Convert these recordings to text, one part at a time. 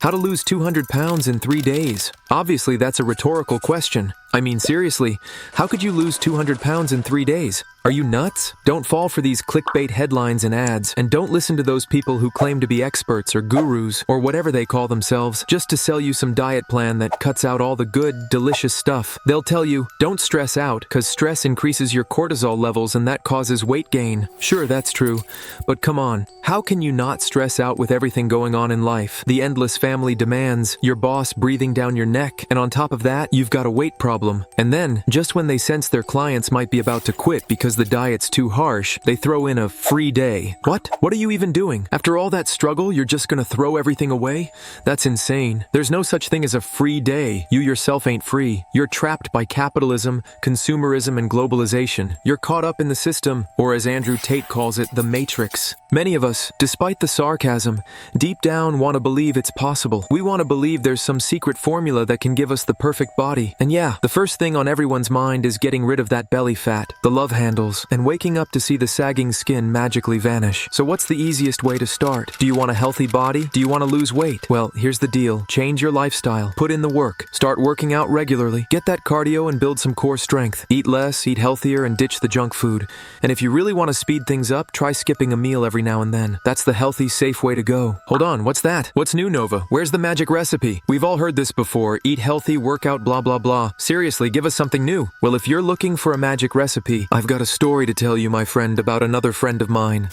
How to lose 200 pounds in 3 days? Obviously, that's a rhetorical question. I mean, seriously, how could you lose 200 pounds in 3 days? Are you nuts? Don't fall for these clickbait headlines and ads, and don't listen to those people who claim to be experts or gurus or whatever they call themselves just to sell you some diet plan that cuts out all the good, delicious stuff. They'll tell you, don't stress out, because stress increases your cortisol levels and that causes weight gain. Sure, that's true, but come on, how can you not stress out with everything going on in life? The endless family demands, your boss breathing down your neck, and on top of that, you've got a weight problem. And then, just when they sense their clients might be about to quit because the diet's too harsh, they throw in a free day. What? What are you even doing? After all that struggle, you're just gonna throw everything away? That's insane. There's no such thing as a free day. You yourself ain't free. You're trapped by capitalism, consumerism, and globalization. You're caught up in the system, or as Andrew Tate calls it, the matrix. Many of us, despite the sarcasm, deep down want to believe it's possible. We want to believe there's some secret formula that can give us the perfect body. And yeah, the first thing on everyone's mind is getting rid of that belly fat, the love handles, and waking up to see the sagging skin magically vanish. So what's the easiest way to start? Do you want a healthy body? Do you want to lose weight? Well, here's the deal. Change your lifestyle. Put in the work. Start working out regularly. Get that cardio and build some core strength. Eat less, eat healthier, and ditch the junk food. And if you really want to speed things up, try skipping a meal every now and then. That's the healthy, safe way to go. Hold on, what's that? What's new, Nova? Where's the magic recipe? We've all heard this before. Eat healthy, work out, blah blah blah. Seriously, give us something new. Well, if you're looking for a magic recipe, I've got a story to tell you, my friend, about another friend of mine.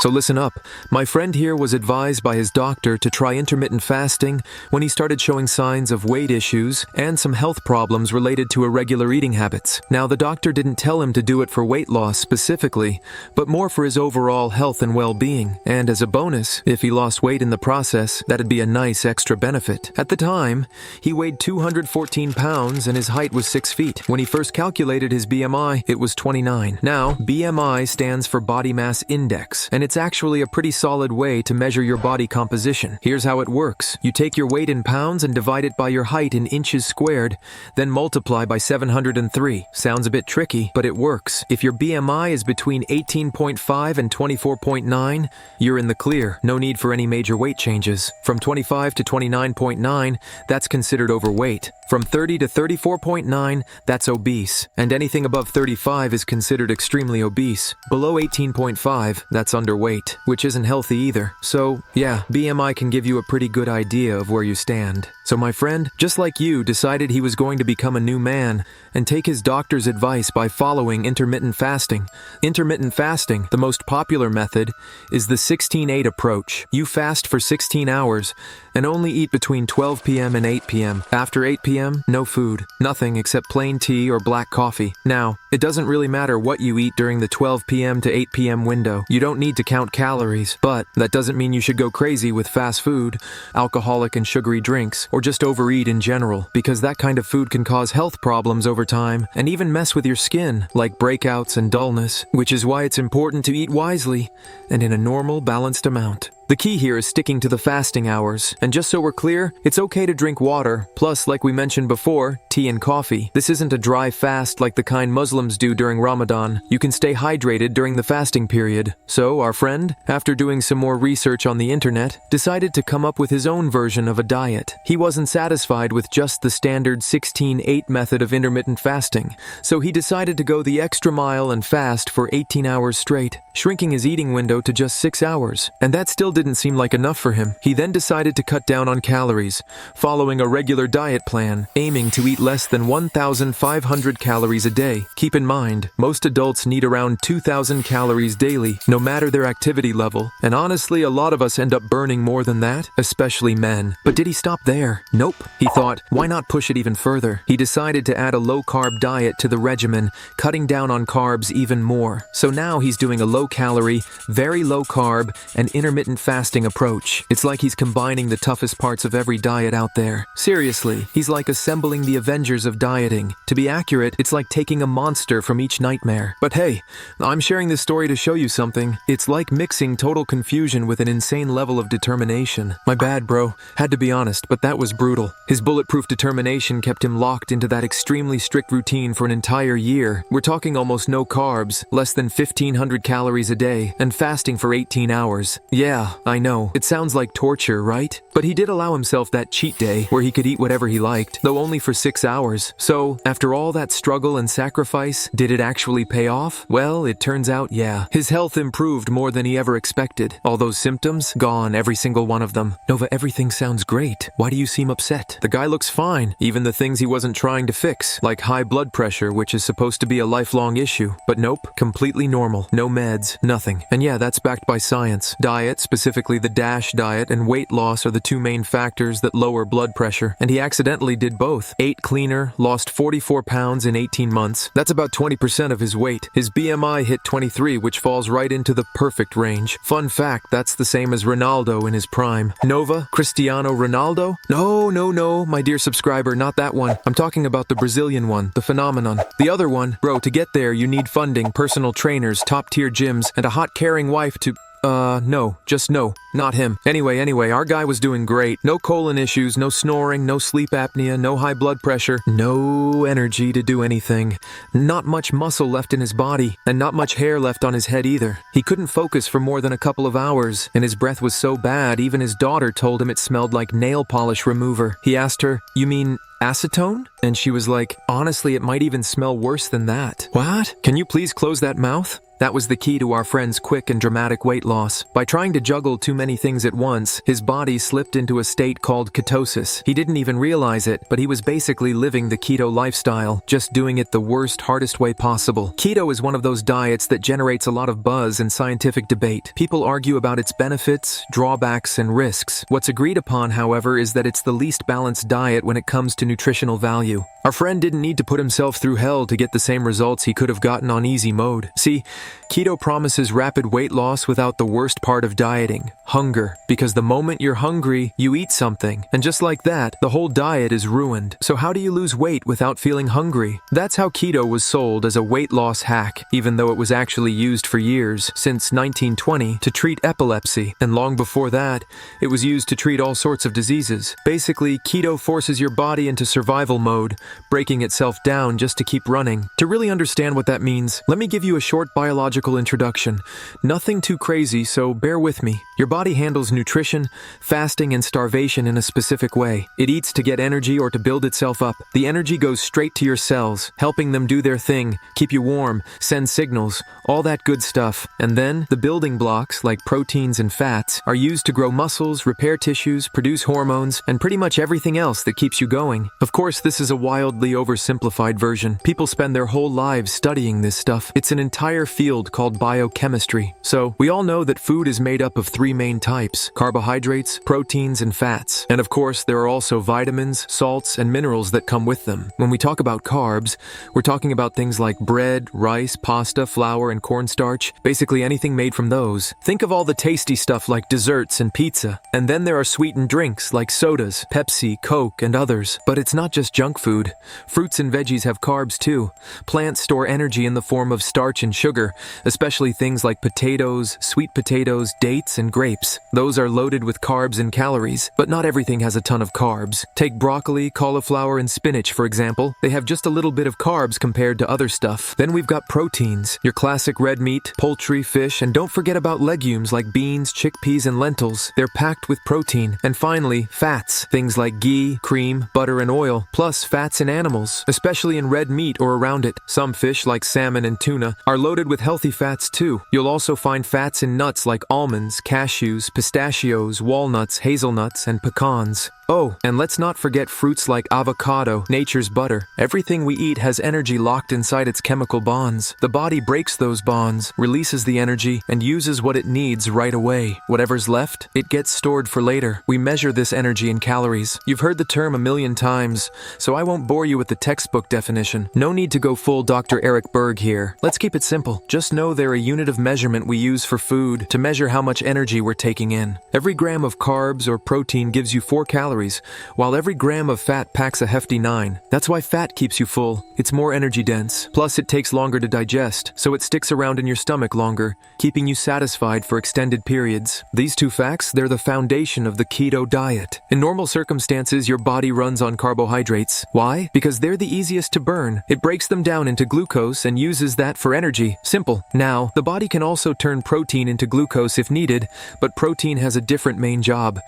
So listen up. My friend here was advised by his doctor to try intermittent fasting when he started showing signs of weight issues and some health problems related to irregular eating habits. Now, the doctor didn't tell him to do it for weight loss specifically, but more for his overall health and well-being. And as a bonus, if he lost weight in the process, that'd be a nice extra benefit. At the time, he weighed 214 pounds and his height was 6 feet. When he first calculated his BMI, it was 29. Now, BMI stands for Body Mass Index, and it's actually a pretty solid way to measure your body composition. Here's how it works. You take your weight in pounds and divide it by your height in inches squared, then multiply by 703. Sounds a bit tricky, but it works. If your BMI is between 18.5 and 24.9, you're in the clear. No need for any major weight changes. From 25 to 29.9, that's considered overweight. From 30 to 34.9, that's obese. And anything above 35 is considered extremely obese. Below 18.5, that's underweight, which isn't healthy either. So, yeah, BMI can give you a pretty good idea of where you stand. So my friend, just like you, decided he was going to become a new man and take his doctor's advice by following intermittent fasting. Intermittent fasting, the most popular method, is the 16-8 approach. You fast for 16 hours and only eat between 12 p.m. and 8 p.m. After 8 p.m., no food, nothing except plain tea or black coffee. Now, it doesn't really matter what you eat during the 12 p.m. to 8 p.m. window. You don't need to count calories, but that doesn't mean you should go crazy with fast food, alcoholic and sugary drinks, or just overeat in general, because that kind of food can cause health problems over time and even mess with your skin, like breakouts and dullness, which is why it's important to eat wisely and in a normal, balanced amount. The key here is sticking to the fasting hours, and just so we're clear, it's okay to drink water, plus, like we mentioned before, tea and coffee. This isn't a dry fast like the kind Muslims do during Ramadan. You can stay hydrated during the fasting period. So, our friend, after doing some more research on the internet, decided to come up with his own version of a diet. He wasn't satisfied with just the standard 16-8 method of intermittent fasting, so he decided to go the extra mile and fast for 18 hours straight, shrinking his eating window to just 6 hours. And that still didn't seem like enough for him. He then decided to cut down on calories, following a regular diet plan, aiming to eat less than 1,500 calories a day. Keep in mind, most adults need around 2,000 calories daily, no matter their activity level. And honestly, a lot of us end up burning more than that, especially men. But did he stop there? Nope. He thought, why not push it even further? He decided to add a low-carb diet to the regimen, cutting down on carbs even more. So now he's doing a low-calorie, very low-carb, and intermittent fasting approach. It's like he's combining the toughest parts of every diet out there. Seriously, he's like assembling the Avengers of dieting. To be accurate, it's like taking a monster from each nightmare. But hey, I'm sharing this story to show you something. It's like mixing total confusion with an insane level of determination. My bad, bro. Had to be honest, but that was brutal. His bulletproof determination kept him locked into that extremely strict routine for an entire year. We're talking almost no carbs, less than 1,500 calories a day, and fasting for 18 hours. Yeah, I know, it sounds like torture, right? But he did allow himself that cheat day where he could eat whatever he liked, though only for 6 hours. So, after all that struggle and sacrifice, did it actually pay off? Well, it turns out, yeah. His health improved more than he ever expected. All those symptoms, gone, every single one of them. Nova, everything sounds great. Why do you seem upset? The guy looks fine, even the things he wasn't trying to fix, like high blood pressure, which is supposed to be a lifelong issue. But nope, completely normal. No meds, nothing. And yeah, that's backed by science. Diet, specifically the DASH diet, and weight loss are the two main factors that lower blood pressure. And he accidentally did both. Ate cleaner, lost 44 pounds in 18 months. That's about 20% of his weight. His BMI hit 23, which falls right into the perfect range. Fun fact, that's the same as Ronaldo in his prime. Nova? Cristiano Ronaldo? No, my dear subscriber, not that one. I'm talking about the Brazilian one, the phenomenon. The other one, bro, to get there you need funding, personal trainers, top-tier gyms, and a hot caring wife to... no, just no, not him. Anyway, our guy was doing great. No colon issues, no snoring, no sleep apnea, no high blood pressure, no energy to do anything. Not much muscle left in his body, and not much hair left on his head either. He couldn't focus for more than a couple of hours, and his breath was so bad, even his daughter told him it smelled like nail polish remover. He asked her, "You mean acetone?" And she was like, "Honestly, it might even smell worse than that." What? Can you please close that mouth? That was the key to our friend's quick and dramatic weight loss. By trying to juggle too many things at once, his body slipped into a state called ketosis. He didn't even realize it, but he was basically living the keto lifestyle, just doing it the worst, hardest way possible. Keto is one of those diets that generates a lot of buzz and scientific debate. People argue about its benefits, drawbacks, and risks. What's agreed upon, however, is that it's the least balanced diet when it comes to nutritional value. Our friend didn't need to put himself through hell to get the same results he could have gotten on easy mode. See, keto promises rapid weight loss without the worst part of dieting, hunger. Because the moment you're hungry, you eat something. And just like that, the whole diet is ruined. So how do you lose weight without feeling hungry? That's how keto was sold as a weight loss hack, even though it was actually used for years, since 1920, to treat epilepsy. And long before that, it was used to treat all sorts of diseases. Basically, keto forces your body into survival mode, breaking itself down just to keep running. To really understand what that means, let me give you a short biological introduction. Nothing too crazy, so bear with me. Your body handles nutrition, fasting, and starvation in a specific way. It eats to get energy or to build itself up. The energy goes straight to your cells, helping them do their thing, keep you warm, send signals, all that good stuff. And then, the building blocks, like proteins and fats, are used to grow muscles, repair tissues, produce hormones, and pretty much everything else that keeps you going. Of course, this is a wildly oversimplified version. People spend their whole lives studying this stuff. It's an entire field called biochemistry. So, we all know that food is made up of three main types: carbohydrates, proteins, and fats. And of course, there are also vitamins, salts, and minerals that come with them. When we talk about carbs, we're talking about things like bread, rice, pasta, flour, and cornstarch, basically anything made from those. Think of all the tasty stuff like desserts and pizza. And then there are sweetened drinks like sodas, Pepsi, Coke, and others. But it's not just junk food. Fruits and veggies have carbs too. Plants store energy in the form of starch and sugar, especially things like potatoes, sweet potatoes, dates, and grapes. Those are loaded with carbs and calories, but not everything has a ton of carbs. Take broccoli, cauliflower, and spinach, for example. They have just a little bit of carbs compared to other stuff. Then we've got proteins, your classic red meat, poultry, fish, and don't forget about legumes like beans, chickpeas, and lentils. They're packed with protein. And finally, fats, things like ghee, cream, butter, and oil, plus fats in animals, especially in red meat or around it. Some fish, like salmon and tuna, are loaded with healthy fats too. You'll also find fats in nuts like almonds, cashews, pistachios, walnuts, hazelnuts, and pecans. Oh, and let's not forget fruits like avocado, nature's butter. Everything we eat has energy locked inside its chemical bonds. The body breaks those bonds, releases the energy, and uses what it needs right away. Whatever's left, it gets stored for later. We measure this energy in calories. You've heard the term a million times, so I won't bore you with the textbook definition. No need to go full Dr. Eric Berg here. Let's keep it simple. Just know they're a unit of measurement we use for food to measure how much energy we're taking in. Every gram of carbs or protein gives you 4 calories. calories, while every gram of fat packs a hefty 9. That's why fat keeps you full. It's more energy dense. Plus, it takes longer to digest, so it sticks around in your stomach longer, keeping you satisfied for extended periods. These two facts, they're the foundation of the keto diet. In normal circumstances, your body runs on carbohydrates. Why? Because they're the easiest to burn. It breaks them down into glucose and uses that for energy. Simple. Now, the body can also turn protein into glucose if needed, but protein has a different main job.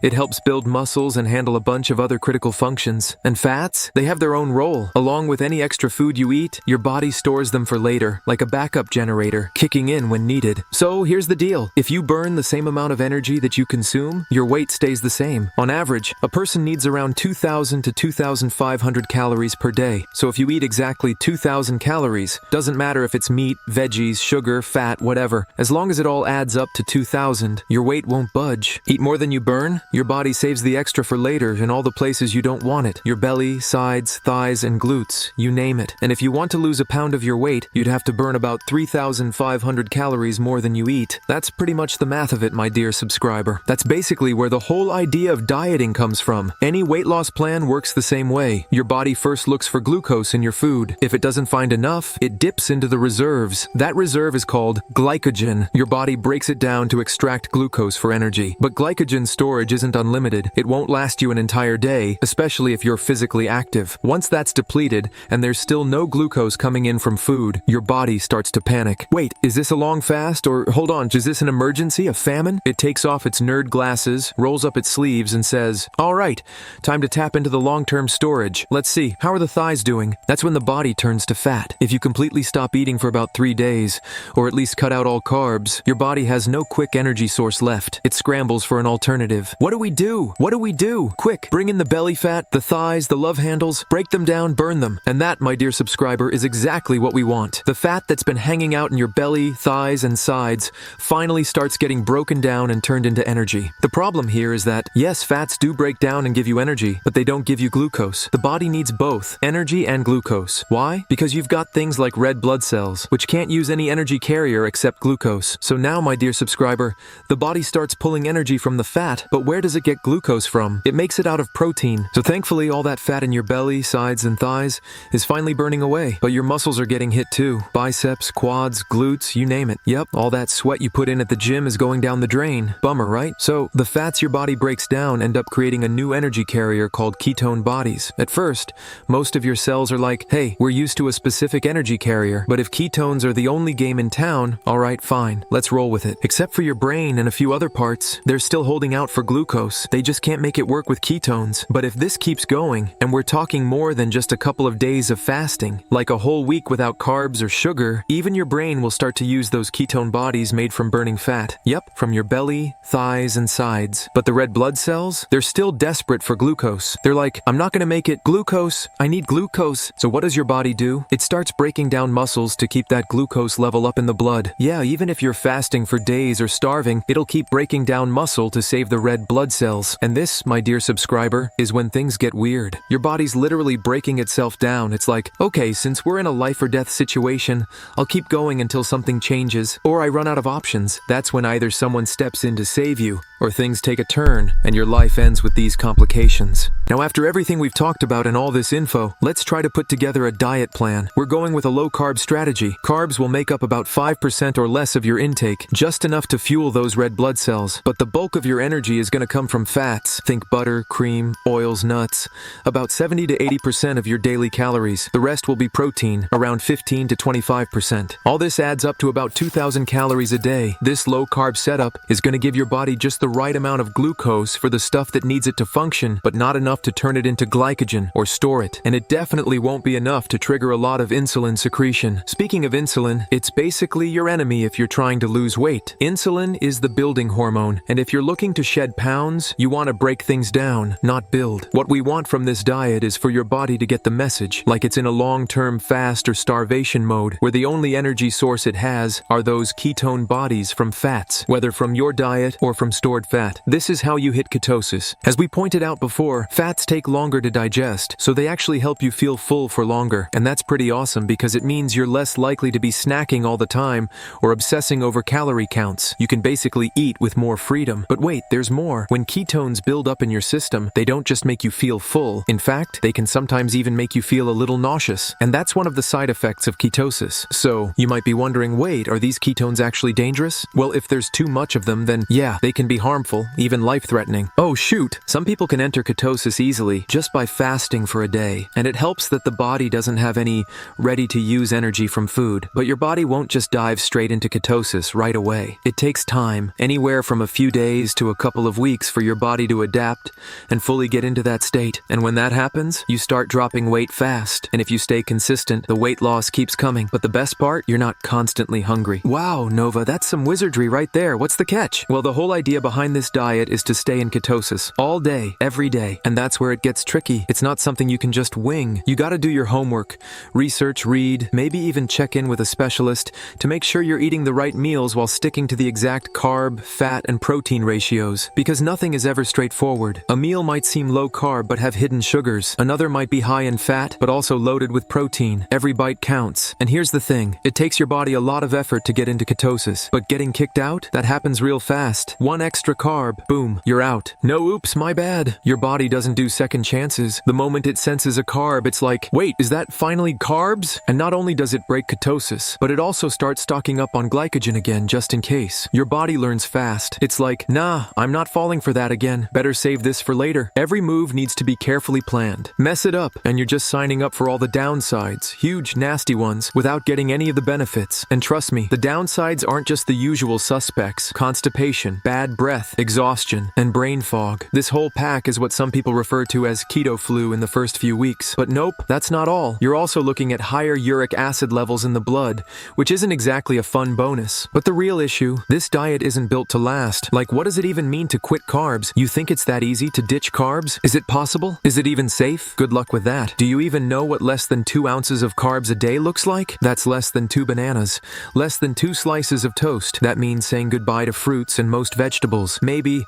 It helps build muscles and handle a bunch of other critical functions. And fats? They have their own role. Along with any extra food you eat, your body stores them for later, like a backup generator, kicking in when needed. So here's the deal. If you burn the same amount of energy that you consume, your weight stays the same. On average, a person needs around 2,000 to 2,500 calories per day. So if you eat exactly 2,000 calories, doesn't matter if it's meat, veggies, sugar, fat, whatever. As long as it all adds up to 2,000, your weight won't budge. Eat more than you burn, your body saves the extra for later in all the places you don't want it. Your belly, sides, thighs, and glutes, you name it. And if you want to lose a pound of your weight, you'd have to burn about 3,500 calories more than you eat. That's pretty much the math of it, my dear subscriber. That's basically where the whole idea of dieting comes from. Any weight loss plan works the same way. Your body first looks for glucose in your food. If it doesn't find enough, it dips into the reserves. That reserve is called glycogen. Your body breaks it down to extract glucose for energy. But glycogen storage isn't unlimited. It won't last you an entire day, especially if you're physically active. Once that's depleted, and there's still no glucose coming in from food, your body starts to panic. Wait, is this a long fast? Or hold on, is this an emergency, a famine? It takes off its nerd glasses, rolls up its sleeves, and says, all right, time to tap into the long-term storage. Let's see, how are the thighs doing? That's when the body turns to fat. If you completely stop eating for about 3 days, or at least cut out all carbs, your body has no quick energy source left. It scrambles for an alternative. What do we do? What do we do? Quick, bring in the belly fat, the thighs, the love handles, break them down, burn them. And that, my dear subscriber, is exactly what we want. The fat that's been hanging out in your belly, thighs, and sides finally starts getting broken down and turned into energy. The problem here is that, yes, fats do break down and give you energy, but they don't give you glucose. The body needs both, energy and glucose. Why? Because you've got things like red blood cells, which can't use any energy carrier except glucose. So now, my dear subscriber, the body starts pulling energy from the fat, but where does it get glucose from? It makes it out of protein. So thankfully, all that fat in your belly, sides, and thighs is finally burning away, but your muscles are getting hit too. Biceps, quads, glutes, you name it. Yep, all that sweat you put in at the gym is going down the drain. Bummer, right? So the fats your body breaks down end up creating a new energy carrier called ketone bodies. At first, most of your cells are like, hey, we're used to a specific energy carrier, but if ketones are the only game in town, alright, fine, let's roll with it. Except for your brain and a few other parts, they're still holding out for glucose. They just can't make it work with ketones. But if this keeps going, and we're talking more than just a couple of days of fasting, like a whole week without carbs or sugar, even your brain will start to use those ketone bodies made from burning fat. Yep, from your belly, thighs, and sides. But the red blood cells, they're still desperate for glucose. They're like, I'm not gonna make it. Glucose, I need glucose. So what does your body do? It starts breaking down muscles to keep that glucose level up in the blood. Yeah, even if you're fasting for days or starving, it'll keep breaking down muscle to save the red blood cells. And this, my dear subscriber, is when things get weird. Your body's literally breaking itself down. It's like, okay, since we're in a life or death situation, I'll keep going until something changes, or I run out of options. That's when either someone steps in to save you, or things take a turn, and your life ends with these complications. Now, after everything we've talked about and all this info, let's try to put together a diet plan. We're going with a low-carb strategy. Carbs will make up about 5% or less of your intake, just enough to fuel those red blood cells. But the bulk of your energy is going to come from fats. Think butter, cream, oils, nuts. About 70 to 80% of your daily calories. The rest will be protein, around 15 to 25%. All this adds up to about 2,000 calories a day. This low-carb setup is going to give your body just the right amount of glucose for the stuff that needs it to function, but not enough to turn it into glycogen or store it. And it definitely won't be enough to trigger a lot of insulin secretion. Speaking of insulin, it's basically your enemy if you're trying to lose weight. Insulin is the building hormone, and if you're looking to shed pounds, you want to break things down, not build. What we want from this diet is for your body to get the message, like it's in a long-term fast or starvation mode, where the only energy source it has are those ketone bodies from fats, whether from your diet or from stored stored fat. This is how you hit ketosis. As we pointed out before, fats take longer to digest, so they actually help you feel full for longer. And that's pretty awesome because it means you're less likely to be snacking all the time or obsessing over calorie counts. You can basically eat with more freedom. But wait, there's more. When ketones build up in your system, they don't just make you feel full. In fact, they can sometimes even make you feel a little nauseous. And that's one of the side effects of ketosis. So, you might be wondering, wait, are these ketones actually dangerous? Well, if there's too much of them, then yeah, they can be harmful, even life-threatening. Oh shoot! Some people can enter ketosis easily just by fasting for a day. And it helps that the body doesn't have any ready-to-use energy from food. But your body won't just dive straight into ketosis right away. It takes time, anywhere from a few days to a couple of weeks for your body to adapt and fully get into that state. And when that happens, you start dropping weight fast. And if you stay consistent, the weight loss keeps coming. But the best part, you're not constantly hungry. Wow, Nova, that's some wizardry right there. What's the catch? Well, the whole idea behind this diet is to stay in ketosis all day, every day. And that's where it gets tricky. It's not something you can just wing. You gotta do your homework, research, read, maybe even check in with a specialist to make sure you're eating the right meals while sticking to the exact carb, fat, and protein ratios. Because nothing is ever straightforward. A meal might seem low carb but have hidden sugars. Another might be high in fat but also loaded with protein. Every bite counts. And here's the thing, it takes your body a lot of effort to get into ketosis. But getting kicked out? That happens real fast. One extra carb, boom, you're out. No oops, my bad. Your body doesn't do second chances. The moment it senses a carb, it's like, wait, is that finally carbs? And not only does it break ketosis, but it also starts stocking up on glycogen again just in case. Your body learns fast. It's like, nah, I'm not falling for that again. Better save this for later. Every move needs to be carefully planned. Mess it up, and you're just signing up for all the downsides, huge, nasty ones, without getting any of the benefits. And trust me, the downsides aren't just the usual suspects. Constipation, bad breath, exhaustion, and brain fog. This whole pack is what some people refer to as keto flu in the first few weeks. But nope, that's not all. You're also looking at higher uric acid levels in the blood, which isn't exactly a fun bonus. But the real issue, this diet isn't built to last. Like, what does it even mean to quit carbs? You think it's that easy to ditch carbs? Is it possible? Is it even safe? Good luck with that. Do you even know what less than 2 ounces of carbs a day looks like? That's less than 2 bananas. Less than 2 slices of toast. That means saying goodbye to fruits and most vegetables. Maybe,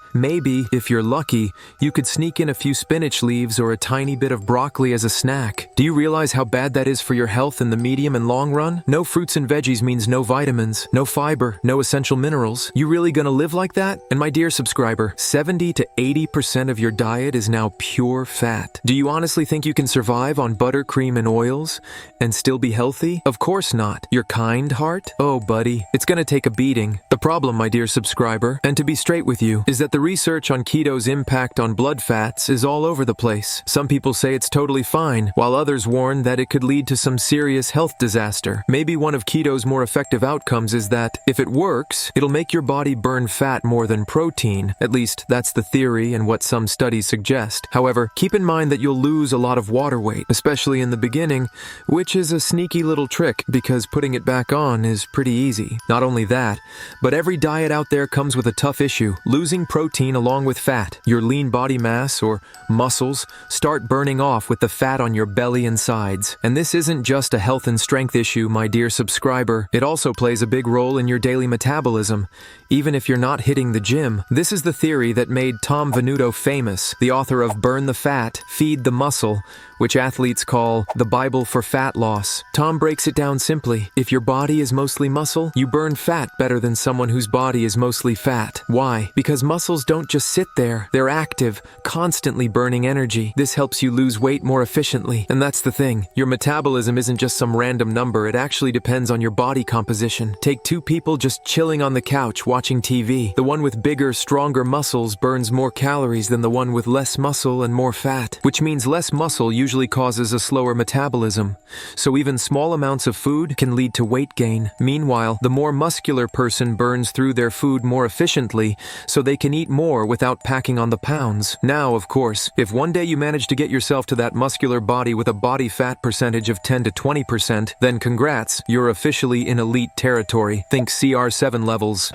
if you're lucky, you could sneak in a few spinach leaves or a tiny bit of broccoli as a snack. Do you realize how bad that is for your health in the medium and long run? No fruits and veggies means no vitamins, no fiber, no essential minerals. You really gonna live like that? And my dear subscriber, 70 to 80% of your diet is now pure fat. Do you honestly think you can survive on butter, cream, and oils and still be healthy? Of course not. Your kind heart? Oh, buddy, it's gonna take a beating. The problem, my dear subscriber, and to be straight with you, is that the research on keto's impact on blood fats is all over the place. Some people say it's totally fine, while others warn that it could lead to some serious health disaster. Maybe one of keto's more effective outcomes is that, if it works, it'll make your body burn fat more than protein. At least, that's the theory and what some studies suggest. However, keep in mind that you'll lose a lot of water weight, especially in the beginning, which is a sneaky little trick because putting it back on is pretty easy. Not only that, but every diet out there comes with a tough issue, losing protein along with fat. Your lean body mass, or muscles, start burning off with the fat on your belly and sides. And this isn't just a health and strength issue, my dear subscriber. It also plays a big role in your daily metabolism, even if you're not hitting the gym. This is the theory that made Tom Venuto famous, the author of Burn the Fat, Feed the Muscle, which athletes call the Bible for fat loss. Tom breaks it down simply. If your body is mostly muscle, you burn fat better than someone whose body is mostly fat. Why? Because muscles don't just sit there. They're active, constantly burning energy. This helps you lose weight more efficiently. And that's the thing. Your metabolism isn't just some random number. It actually depends on your body composition. Take 2 people just chilling on the couch watching TV. The one with bigger, stronger muscles burns more calories than the one with less muscle and more fat, which means less muscle usually causes a slower metabolism. So even small amounts of food can lead to weight gain. Meanwhile, the more muscular person burns through their food more efficiently, so they can eat more without packing on the pounds. Now, of course, if one day you manage to get yourself to that muscular body with a body fat percentage of 10 to 20%, then congrats, you're officially in elite territory. Think CR7 levels.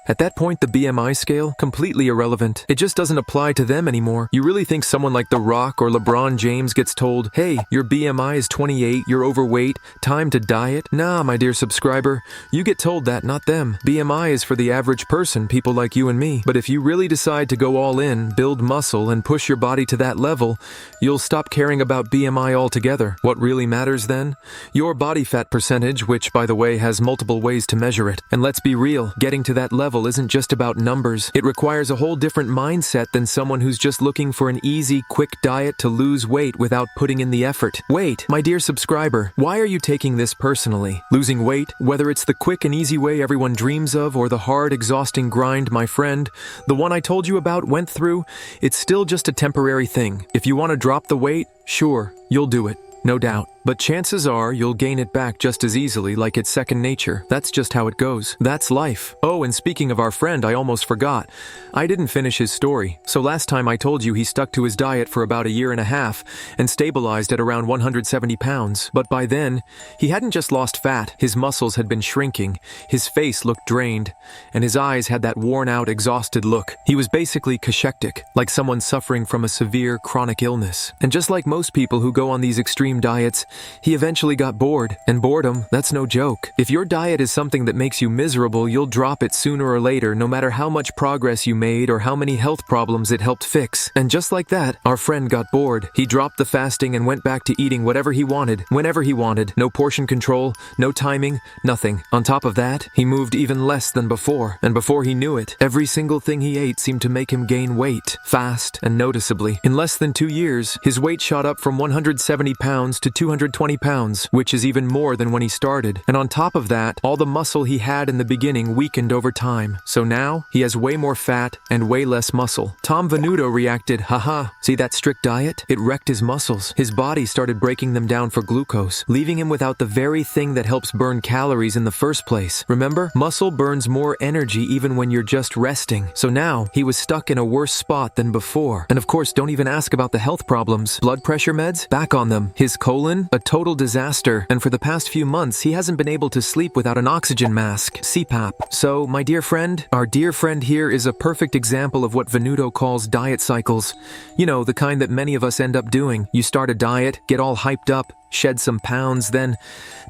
At that point, the BMI scale, completely irrelevant. It just doesn't apply to them anymore. You really think someone like The Rock or LeBron James gets told, hey, your BMI is 28, you're overweight, time to diet? Nah, my dear subscriber, you get told that, not them. BMI is for the average person, people like you and me. But if you really decide to go all in, build muscle, and push your body to that level, you'll stop caring about BMI altogether. What really matters then? Your body fat percentage, which, by the way, has multiple ways to measure it. And let's be real, getting to that level isn't just about numbers. It requires a whole different mindset than someone who's just looking for an easy, quick diet to lose weight without putting in the effort. Wait, my dear subscriber, why are you taking this personally? Losing weight, whether it's the quick and easy way everyone dreams of or the hard, exhausting grind my friend, the one I told you about, went through, it's still just a temporary thing. If you want to drop the weight, sure, you'll do it. No doubt. But chances are you'll gain it back just as easily, like it's second nature. That's just how it goes. That's life. Oh, and speaking of our friend, I almost forgot. I didn't finish his story. So last time I told you he stuck to his diet for about a year and a half and stabilized at around 170 pounds. But by then, he hadn't just lost fat. His muscles had been shrinking, his face looked drained, and his eyes had that worn-out, exhausted look. He was basically cachectic, like someone suffering from a severe chronic illness. And just like most people who go on these extreme diets, he eventually got bored, and boredom, that's no joke. If your diet is something that makes you miserable, you'll drop it sooner or later, no matter how much progress you made or how many health problems it helped fix. And just like that, our friend got bored. He dropped the fasting and went back to eating whatever he wanted, whenever he wanted. No portion control, no timing, nothing. On top of that, he moved even less than before. And before he knew it, every single thing he ate seemed to make him gain weight, fast and noticeably. In less than 2 years, his weight shot up from 170 pounds to 220 pounds, which is even more than when he started. And on top of that, all the muscle he had in the beginning weakened over time. So now, he has way more fat and way less muscle. Tom Venuto reacted, haha, see that strict diet? It wrecked his muscles. His body started breaking them down for glucose, leaving him without the very thing that helps burn calories in the first place. Remember, muscle burns more energy even when you're just resting. So now, he was stuck in a worse spot than before. And of course, don't even ask about the health problems. Blood pressure meds? Back on them. His colon? A total disaster. And for the past few months, he hasn't been able to sleep without an oxygen mask, CPAP. So, my dear friend, our dear friend here is a perfect example of what Venuto calls diet cycles. You know, the kind that many of us end up doing. You start a diet, get all hyped up, shed some pounds, then,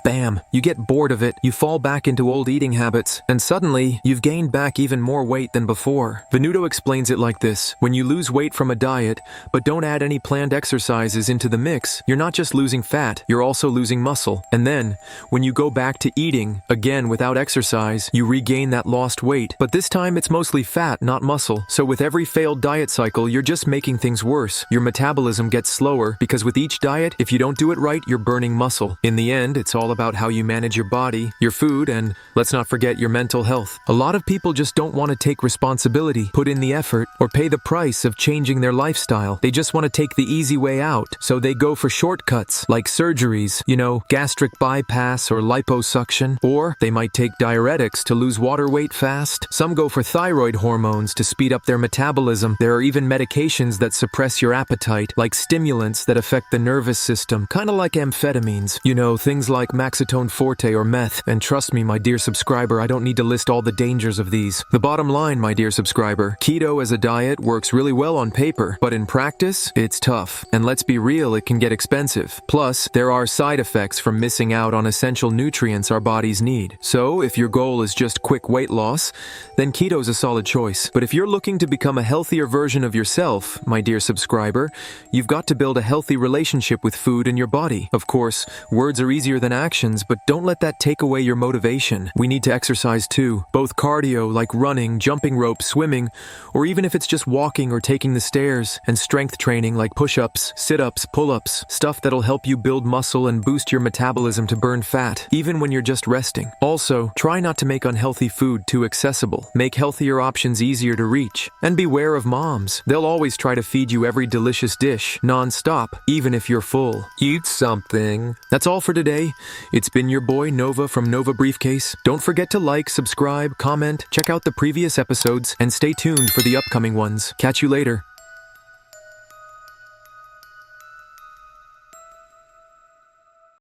bam, you get bored of it, you fall back into old eating habits, and suddenly, you've gained back even more weight than before. Venuto explains it like this: when you lose weight from a diet, but don't add any planned exercises into the mix, you're not just losing fat, you're also losing muscle. And then, when you go back to eating, again without exercise, you regain that lost weight. But this time, it's mostly fat, not muscle. So with every failed diet cycle, you're just making things worse. Your metabolism gets slower, because with each diet, if you don't do it right, you're burning muscle. In the end, it's all about how you manage your body, your food, and let's not forget your mental health. A lot of people just don't want to take responsibility, put in the effort, or pay the price of changing their lifestyle. They just want to take the easy way out, so they go for shortcuts, like surgeries, you know, gastric bypass or liposuction, or they might take diuretics to lose water weight fast. Some go for thyroid hormones to speed up their metabolism. There are even medications that suppress your appetite, like stimulants that affect the nervous system, kind of like amphetamines. You know, things like Maxitone Forte or meth. And trust me, my dear subscriber, I don't need to list all the dangers of these. The bottom line, my dear subscriber, keto as a diet works really well on paper, but in practice, it's tough. And let's be real, it can get expensive. Plus, there are side effects from missing out on essential nutrients our bodies need. So, if your goal is just quick weight loss, then keto's a solid choice. But if you're looking to become a healthier version of yourself, my dear subscriber, you've got to build a healthy relationship with food and your body. Of course, words are easier than actions, but don't let that take away your motivation. We need to exercise too. Both cardio, like running, jumping rope, swimming, or even if it's just walking or taking the stairs, and strength training like push-ups, sit-ups, pull-ups, stuff that'll help you build muscle and boost your metabolism to burn fat, even when you're just resting. Also, try not to make unhealthy food too accessible. Make healthier options easier to reach. And beware of moms. They'll always try to feed you every delicious dish, non-stop, even if you're full. Eat something. That's all for today. It's been your boy Nova from Nova Briefcase. Don't forget to like, subscribe, comment, check out the previous episodes, and stay tuned for the upcoming ones. Catch you later.